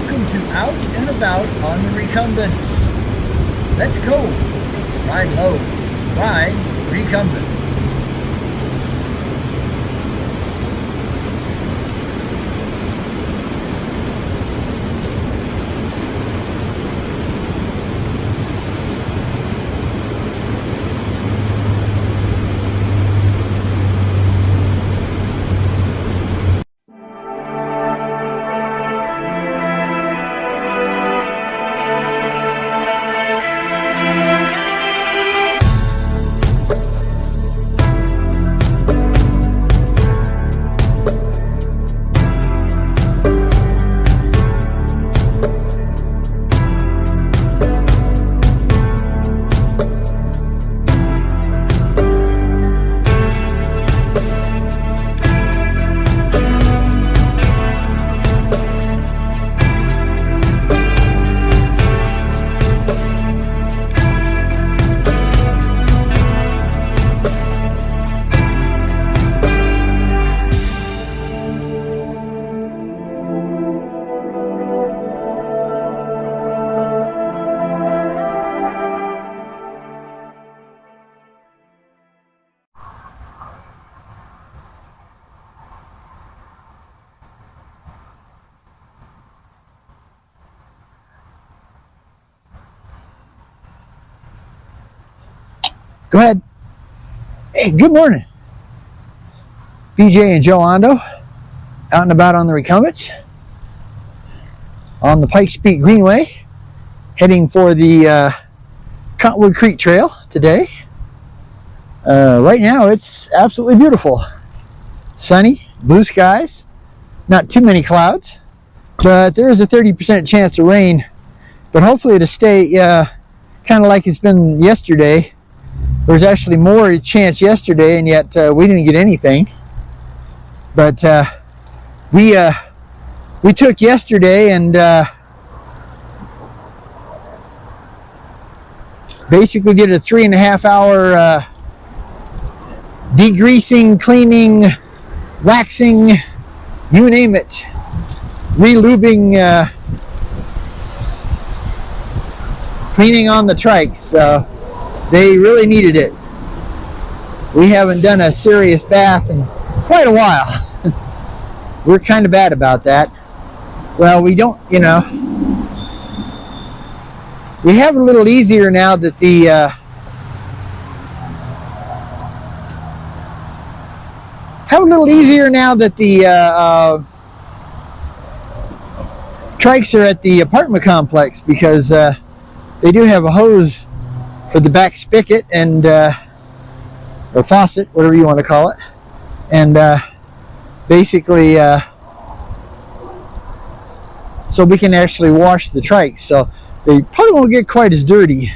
Welcome to Out and About on the Recumbents. Let's go. Ride low. Ride recumbent. Go ahead. Hey, good morning. BJ and Joe Ondo, out and about on the Recumbents, on the Pikes Peak Greenway, heading for the Cottonwood Creek Trail today. Right now it's absolutely beautiful. Sunny, blue skies, not too many clouds, but there is a 30% chance of rain, but hopefully it'll stay kind of like it's been yesterday. There was actually more chance yesterday, and yet we didn't get anything. But we took yesterday and basically did a 3.5 hour degreasing, cleaning, waxing, you name it, relubing, cleaning on the trikes. So they really needed it. We haven't done a serious bath in quite a while. We're kind of bad about that. Well, we don't, you know, we have a little easier now that the trikes are at the apartment complex, because they do have a hose for the back spigot and or faucet, whatever you want to call it, and basically so we can actually wash the trikes. So they probably won't get quite as dirty.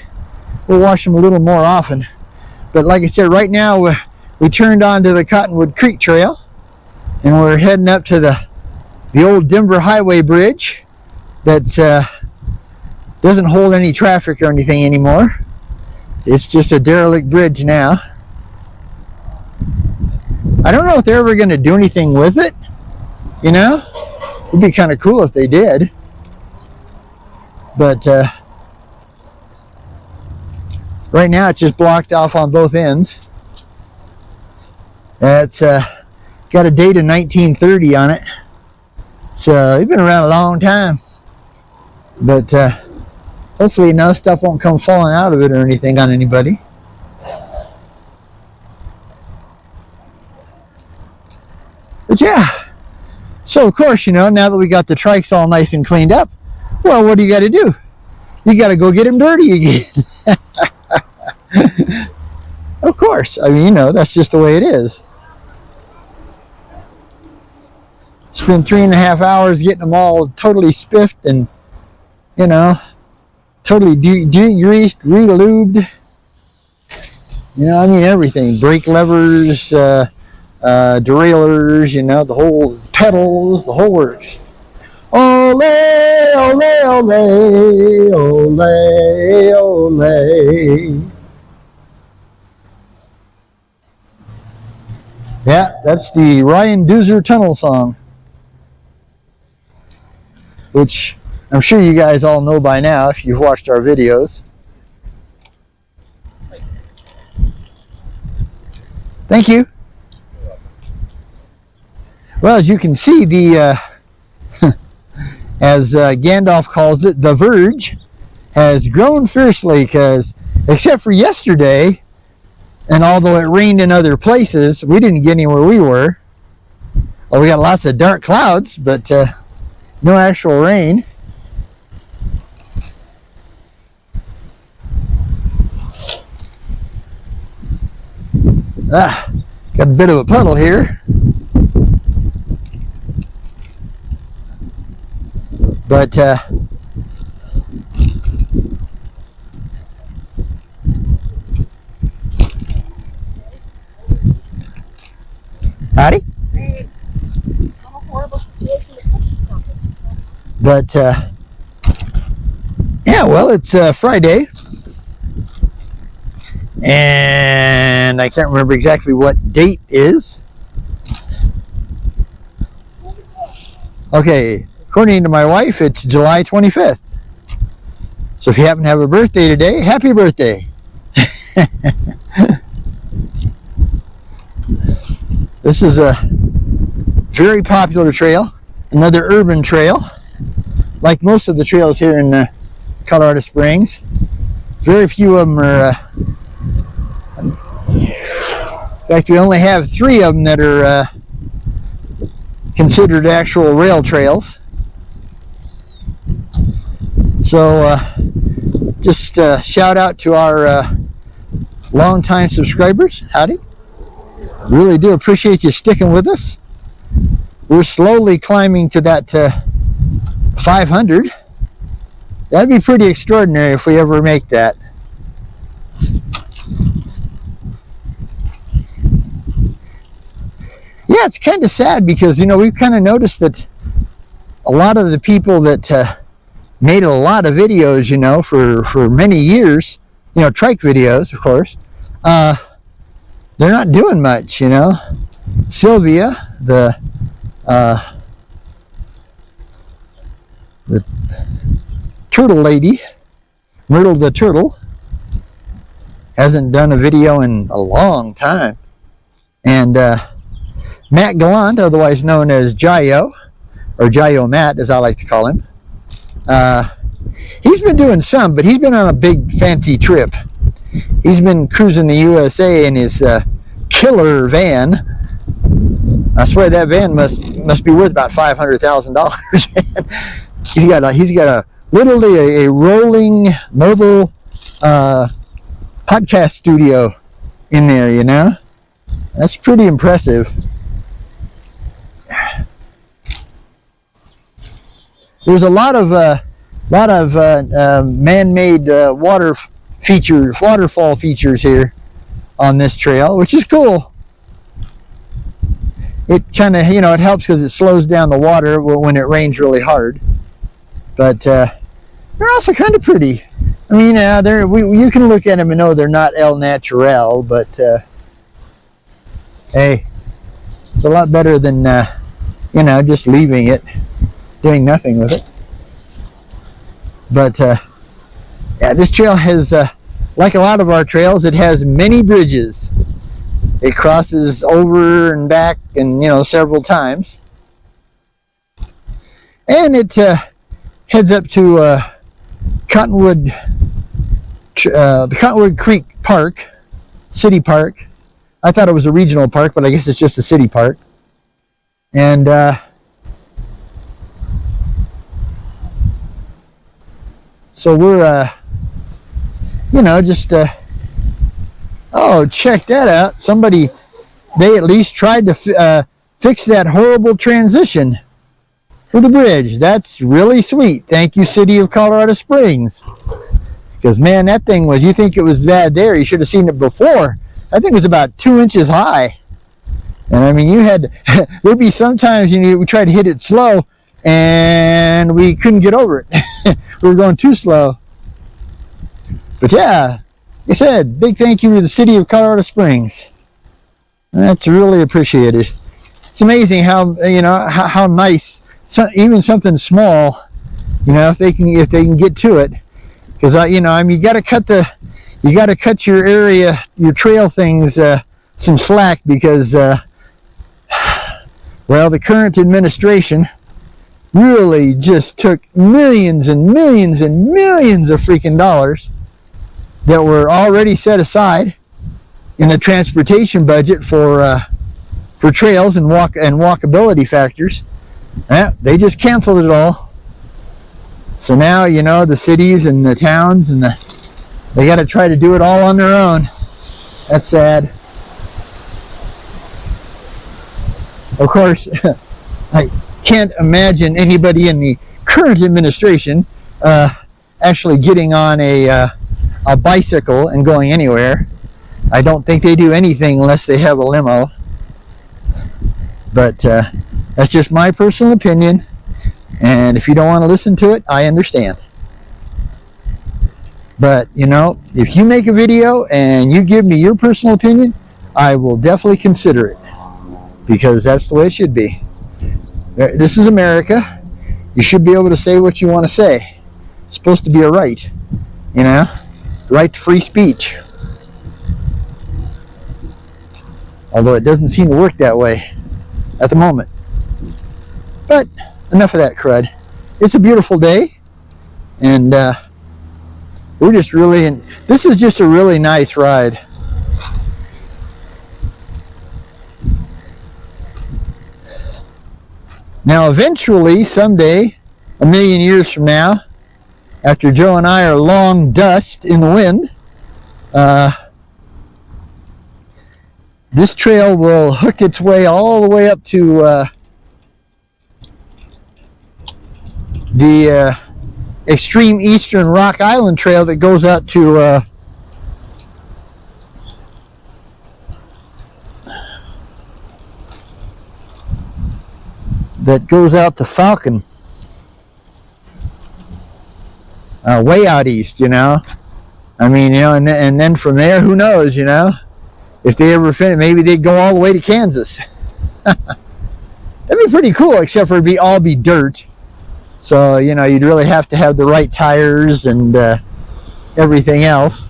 We'll wash them a little more often. But like I said, right now we turned onto the Cottonwood Creek Trail, and we're heading up to the old Denver Highway Bridge that's doesn't hold any traffic or anything anymore. It's just a derelict bridge now. I don't know if they're ever going to do anything with it, you know? It'd be kind of cool if they did. But right now it's just blocked off on both ends. It's got a date of 1930 on it. So it's been around a long time. But hopefully no stuff won't come falling out of it or anything on anybody. But yeah, so of course, you know, now that we got the trikes all nice and cleaned up, well, what do you got to do? You got to go get them dirty again. Of course. I mean, you know, that's just the way it is. Spend 3.5 hours getting them all totally spiffed and, you know, totally degreased, re-lubed. You know, I mean, everything. Brake levers, derailleurs, you know, the whole pedals, the whole works. Ole, ole, ole, ole, ole. Yeah, that's the Ryan Doozer Tunnel song, which I'm sure you guys all know by now if you've watched our videos. Thank you. Well, as you can see, the as Gandalf calls it, the verge has grown fiercely, because except for yesterday, and although it rained in other places, we didn't get anywhere we were. Well, we got lots of dark clouds, but no actual rain. Got a bit of a puddle here. But howdy. Hey, I'm a horrible situation to touch something. But yeah, well, it's Friday, and I can't remember exactly what date is. Okay, according to my wife, it's July 25th. So if you happen to have a birthday today, happy birthday. This is a very popular trail, another urban trail, like most of the trails here in Colorado Springs. Very few of them are, in fact, we only have 3 of them that are considered actual rail trails. So just shout out to our longtime subscribers. Howdy. Really do appreciate you sticking with us. We're slowly climbing to that 500. That'd be pretty extraordinary if we ever make that. Yeah, it's kind of sad because, you know, we've kind of noticed that a lot of the people that made a lot of videos, you know, for many years, you know, trike videos, of course, they're not doing much, you know. Sylvia, the turtle lady, Myrtle the turtle, hasn't done a video in a long time. And Matt Gallant, otherwise known as Jayo, or Jayo Matt, as I like to call him, he's been doing some, but he's been on a big fancy trip. He's been cruising the USA in his killer van. I swear that van must be worth about $500,000. He's got a literally a rolling mobile podcast studio in there. You know, that's pretty impressive. There's a lot of man-made waterfall features here on this trail, which is cool. It kind of, you know, it helps because it slows down the water when it rains really hard. But they're also kind of pretty. I mean, you can look at them and know they're not el natural, but hey, it's a lot better than you know, just leaving it, doing nothing with it. But yeah, this trail has, like a lot of our trails, it has many bridges. It crosses over and back, and you know, several times. And it heads up to the Cottonwood Creek Park, city park. I thought it was a regional park, but I guess it's just a city park. And so we're, you know, just, oh, check that out. Somebody, they at least tried to fix that horrible transition for the bridge. That's really sweet. Thank you, City of Colorado Springs. Because, man, that thing was, you think it was bad there, you should have seen it before. That thing was about 2 inches high. And, I mean, you had, there'd be sometimes, you know, we tried to hit it slow, and we couldn't get over it. We were going too slow. But, yeah, like I said, big thank you to the City of Colorado Springs. That's really appreciated. It's amazing how, you know, how nice, even something small You know, if they can get to it, because you know, I mean, you got to cut your area, your trail things some slack, because well, the current administration really just took millions and millions and millions of freaking dollars that were already set aside in the transportation budget for trails and walkability factors. They just canceled it all. So now, you know, the cities and the towns and they got to try to do it all on their own. That's sad. Of course, I can't imagine anybody in the current administration actually getting on a bicycle and going anywhere. I don't think they do anything unless they have a limo. But that's just my personal opinion. And if you don't want to listen to it, I understand. But, you know, if you make a video and you give me your personal opinion, I will definitely consider it. Because that's the way it should be. This is America. You should be able to say what you want to say. It's supposed to be a right. You know? Right to free speech. Although it doesn't seem to work that way at the moment. But enough of that crud. It's a beautiful day. And we're just really this is just a really nice ride. Now eventually, someday, a million years from now, after Joe and I are long dust in the wind, this trail will hook its way all the way up to the extreme eastern Rock Island Trail that goes out to Falcon, way out east, you know. I mean, you know, and then from there, who knows, you know, if they ever finish, maybe they'd go all the way to Kansas. That'd be pretty cool, except for it'd all be dirt. So, you know, you'd really have to have the right tires and everything else.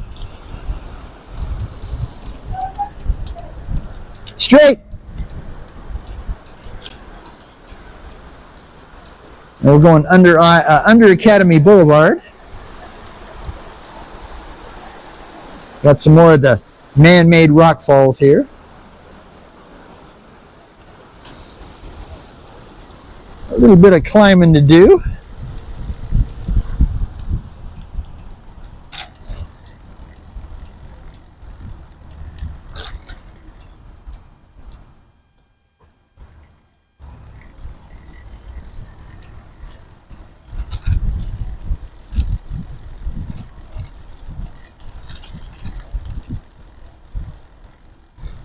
Straight. And we're going under Academy Boulevard. Got some more of the man-made rock falls here. A little bit of climbing to do.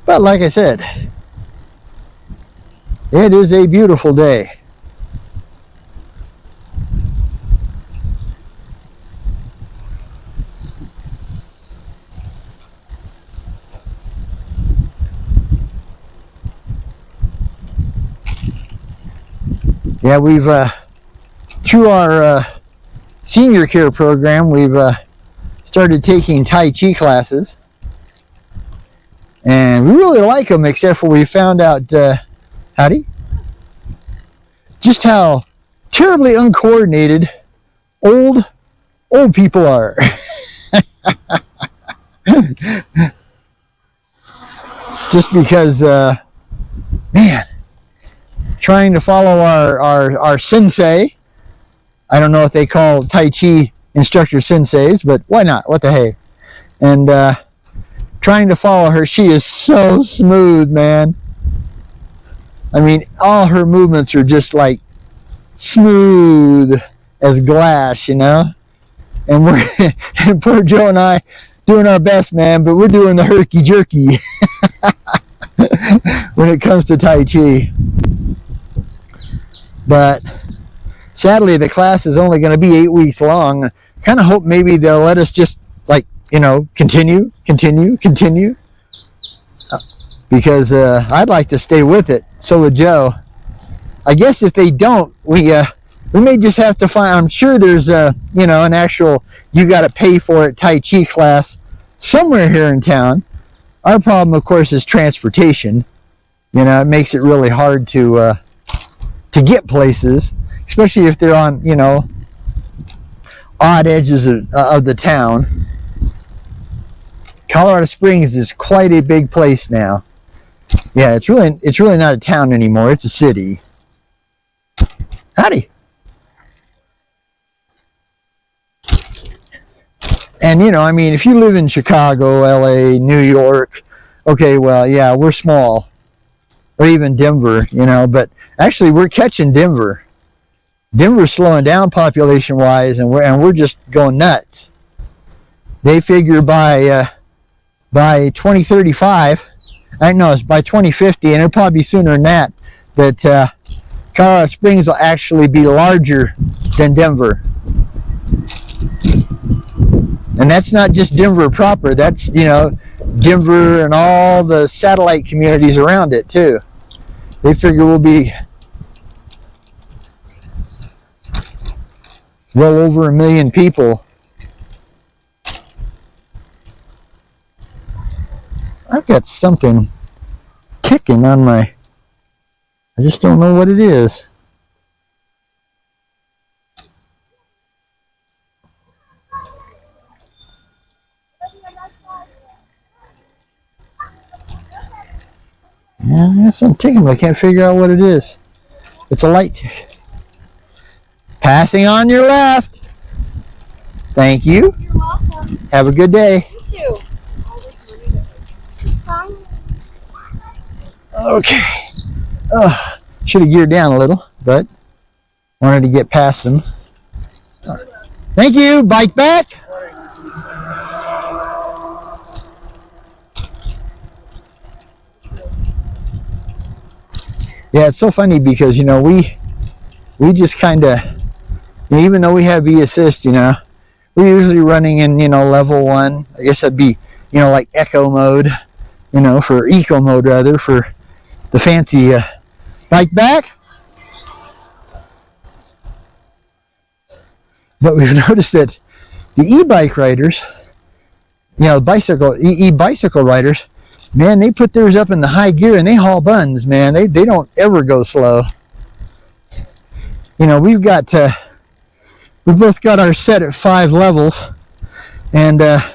But like I said, it is a beautiful day. Yeah, we've through our senior care program, we've started taking Tai Chi classes. And we really like them, except for we found out, howdy, just how terribly uncoordinated old people are. Just because, man, trying to follow our sensei. I don't know if they call Tai Chi instructor senseis, but why not? What the hey? And trying to follow her, she is so smooth, man. I mean, all her movements are just like smooth as glass, you know. And we're and poor Joe and I doing our best, man, but we're doing the herky jerky when it comes to Tai Chi. But sadly, the class is only going to be 8 weeks long. Kind of hope maybe they'll let us just, like, you know, continue. Because I'd like to stay with it. So would Joe. I guess if they don't, we We may just have to find, I'm sure there's a, you know, an actual, you got to pay for it Tai Chi class somewhere here in town. Our problem, of course, is transportation. You know, it makes it really hard to get places, especially if they're on, you know, odd edges of the town. Colorado Springs is quite a big place now. Yeah, it's really not a town anymore. It's a city. Howdy. And, you know, I mean, if you live in Chicago, LA, New York, okay, well, yeah, we're small. Or even Denver, you know, but actually we're catching Denver. Denver's slowing down population-wise, and we're just going nuts. They figure by 2035, I know it's by 2050, and it'll probably be sooner than that, that Colorado Springs will actually be larger than Denver. And that's not just Denver proper. That's, you know, Denver and all the satellite communities around it too. They figure we'll be well over 1 million people. I've got something ticking on my, I just don't know what it is. Yeah, there's some ticking, but I can't figure out what it is. It's a light tick. Passing on your left. Thank you. You're welcome. Have a good day. You too. Okay. Should have geared down a little, but wanted to get past them. Thank you. Bike back. Yeah, it's so funny because, you know, we just kind of, even though we have e-assist, you know, we're usually running in, you know, level 1. I guess that'd be, you know, like eco mode, you know, for eco mode rather, for the fancy bike back. But we've noticed that the e-bike riders, you know, e-bicycle riders, man, they put theirs up in the high gear and they haul buns, man. They don't ever go slow. You know, we both got our set at 5 levels, and I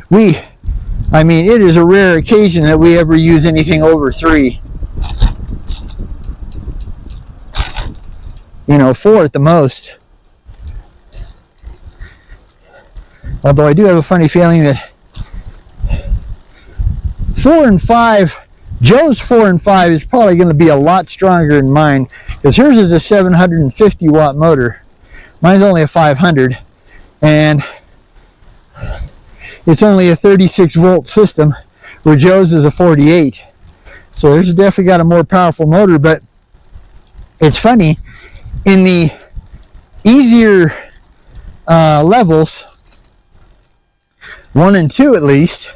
mean, it is a rare occasion that we ever use anything over 3. You know, 4 at the most. Although I do have a funny feeling that 4 and 5, Joe's 4 and 5 is probably going to be a lot stronger than mine, because hers is a 750 watt motor. Mine's only a 500, and it's only a 36 volt system, where Joe's is a 48. So there's definitely got a more powerful motor. But it's funny, in the easier levels, 1 and 2 at least,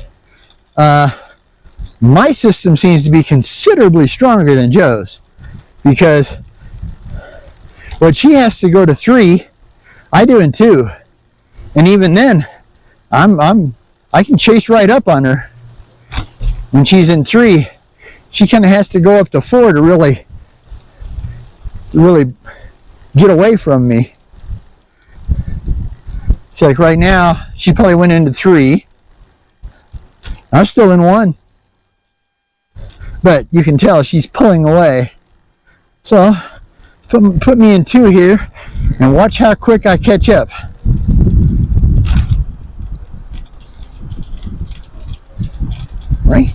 my system seems to be considerably stronger than Joe's, because when she has to go to 3, I do in 2, and even then, I can chase right up on her. When she's in 3, she kind of has to go up to 4 to really get away from me. It's like right now, she probably went into 3. I'm still in 1. But you can tell she's pulling away. So, put me in 2 here, and watch how quick I catch up. Right?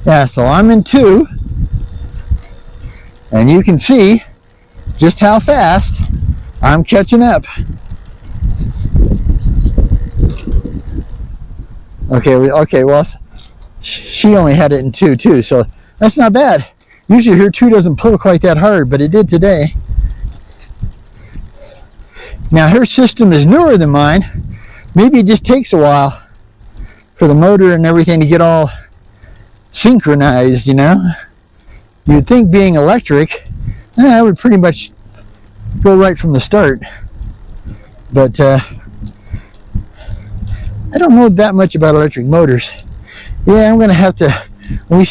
Yeah, so I'm in 2, and you can see just how fast I'm catching up. Okay, well, she only had it in 2 too, so that's not bad. Usually her 2 doesn't pull quite that hard, but it did today. Now her system is newer than mine. Maybe it just takes a while for the motor and everything to get all synchronized, you know. You'd think being electric, I would pretty much go right from the start. But I don't know that much about electric motors. Yeah, I'm going to have to, when we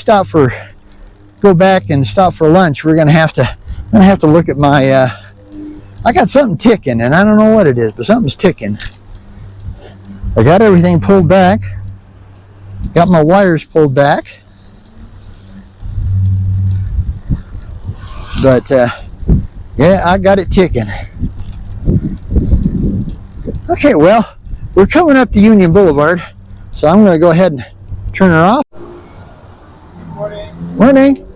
go back and stop for lunch, I'm going to have to look at my, I got something ticking, and I don't know what it is, but something's ticking. I got everything pulled back. Got my wires pulled back. But, yeah, I got it ticking. Okay, well, we're coming up to Union Boulevard, so I'm going to go ahead and turn her off. Morning. Morning.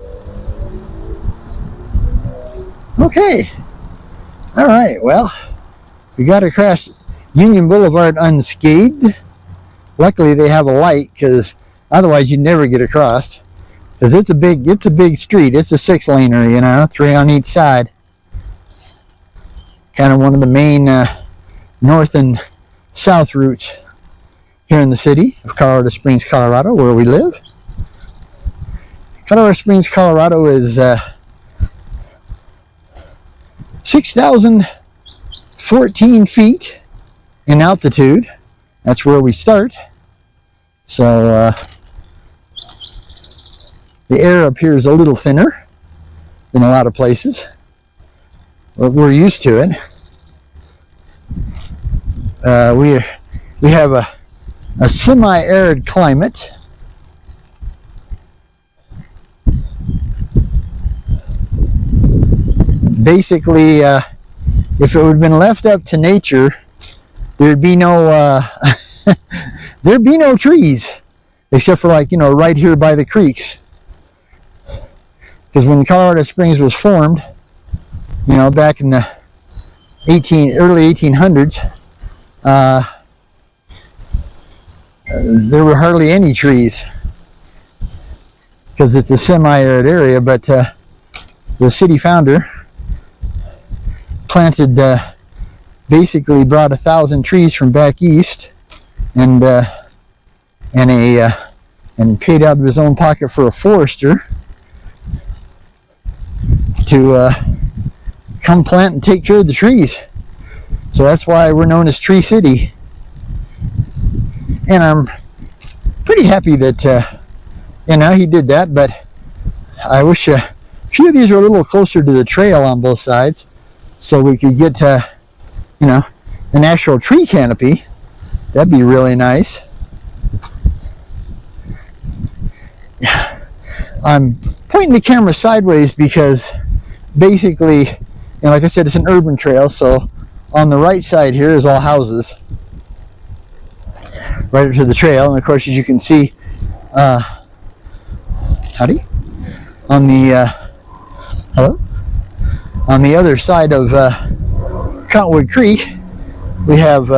Okay. All right, well, we got across Union Boulevard unscathed. Luckily, they have a light, because otherwise you'd never get across. Because it's a big street. It's a 6-laner, you know, 3 on each side. Kind of one of the main north and south routes here in the city of Colorado Springs, Colorado, where we live. Colorado Springs, Colorado is 6,014 feet in altitude. That's where we start. So the air up here is a little thinner than a lot of places, but we're used to it. We have a semi-arid climate. Basically, if it would have been left up to nature, there'd be no there'd be no trees, except for, like, you know, right here by the creeks. Because when Colorado Springs was formed, you know, back in the early 1800s, there were hardly any trees, because it's a semi-arid area. But the city founder basically brought 1,000 trees from back east, and paid out of his own pocket for a forester to come plant and take care of the trees. So that's why we're known as Tree City. And I'm pretty happy that you know, he did that. But I wish a few of these were a little closer to the trail on both sides, so we could get you know, an actual tree canopy. That'd be really nice. I'm pointing the camera sideways because basically, you know, like I said, it's an urban trail. So on the right side here is all houses, right up to the trail. And of course, as you can see, howdy, on the hello, on the other side of Cottonwood Creek, we have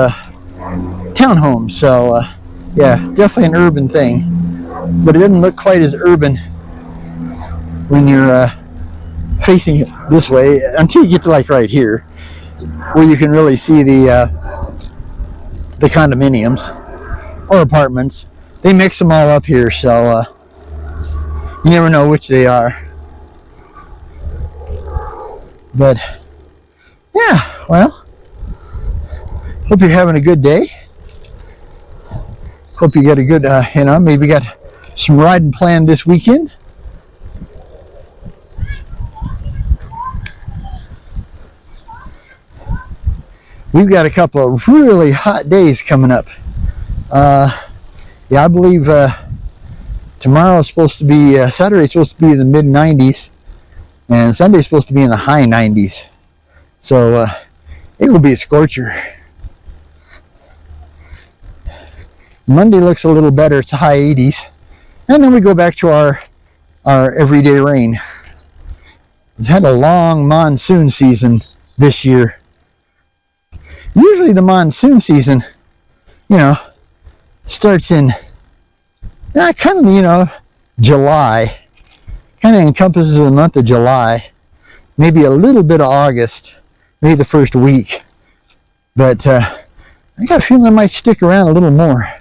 townhomes. So yeah, definitely an urban thing, but it doesn't look quite as urban when you're facing it this way, until you get to, like, right here, where you can really see the condominiums or apartments. They mix them all up here, so you never know which they are. But yeah, well, hope you're having a good day. Hope you got a good, you know, maybe got some riding planned this weekend. We've got a couple of really hot days coming up. Yeah, I believe tomorrow's supposed to be, Saturday's supposed to be in the mid-90s, and Sunday's supposed to be in the high 90s. So it will be a scorcher. Monday looks a little better. It's a high 80s. And then we go back to our everyday rain. We've had a long monsoon season this year. Usually the monsoon season, you know, starts in kind of, you know, July. Kind of encompasses the month of July. Maybe a little bit of August. Maybe the first week. But I got a feeling it might stick around a little more.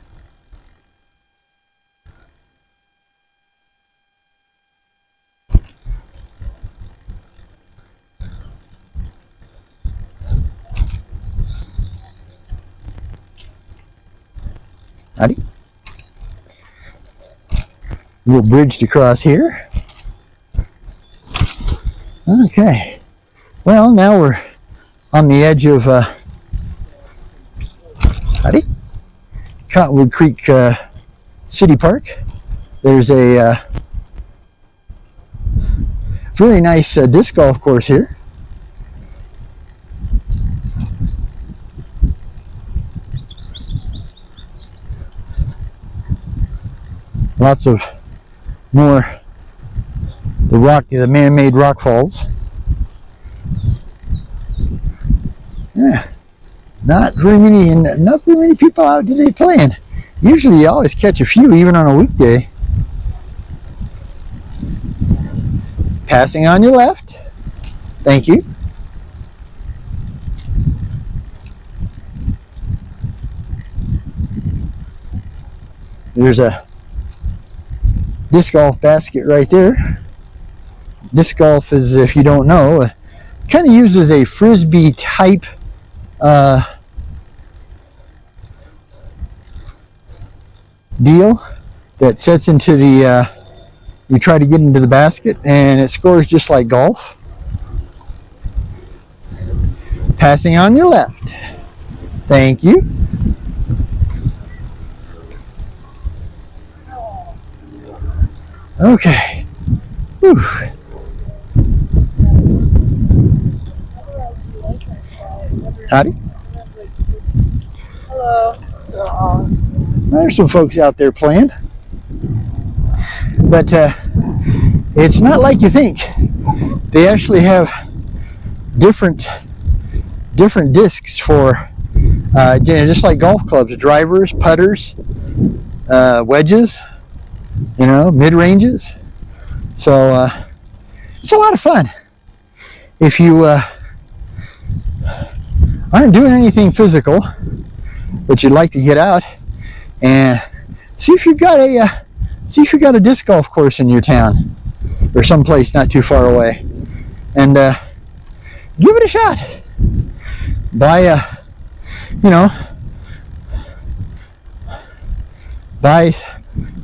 Howdy. Little bridge to cross here. Okay. Well, now we're on the edge of howdy, Cottonwood Creek City Park. There's a very nice disc golf course here. Lots of more the man-made rock falls. Yeah, not very many people out today playing. Usually you always catch a few even on a weekday. Passing on your left. Thank you. There's a disc golf basket right there. Disc golf is, if you don't know, kind of uses a frisbee type deal that sets into the you try to get into the basket and it scores just like golf. Passing on your left. Thank you. Okay. Whew. Howdy. Hello. So, There's some folks out there playing. But it's not like you think. They actually have different discs for just like golf clubs, drivers, putters, wedges, mid-ranges. So it's a lot of fun. If you aren't doing anything physical, but you'd like to get out and see if you've got a disc golf course in your town or someplace not too far away, and give it a shot. Buy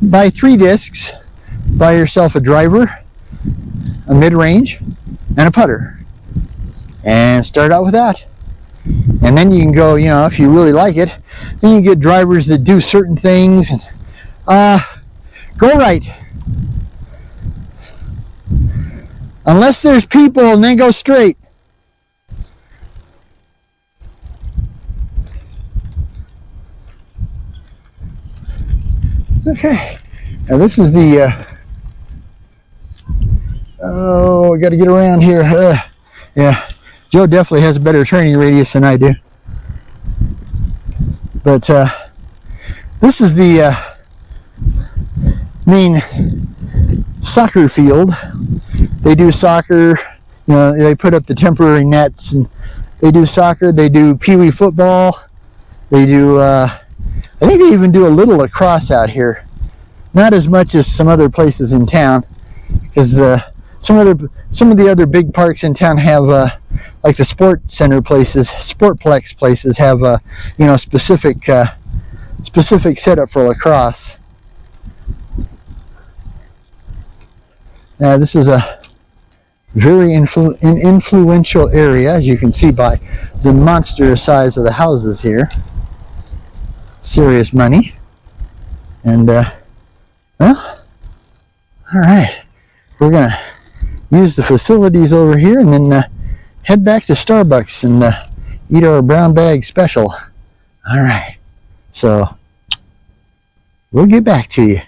buy 3 discs. Buy yourself a driver, a mid-range, and a putter, and start out with that. And then you can go, if you really like it, then you get drivers that do certain things. And go right. Unless there's people, and then go straight. Okay. Now this is the I got to get around here. Yeah, Joe definitely has a better turning radius than I do. But this is the main soccer field. They do soccer. They put up the temporary nets, and they do soccer. They do pee-wee football. They do. I think they even do a little lacrosse out here. Not as much as some other places in town, because some of the other big parks in town have like the sport center places, sportplex places have specific setup for lacrosse. This is a very influential area, as you can see by the monstrous size of the houses here. Serious money. And well, all right, we're gonna use the facilities over here and then head back to Starbucks and eat our brown bag special. All right, so we'll get back to you.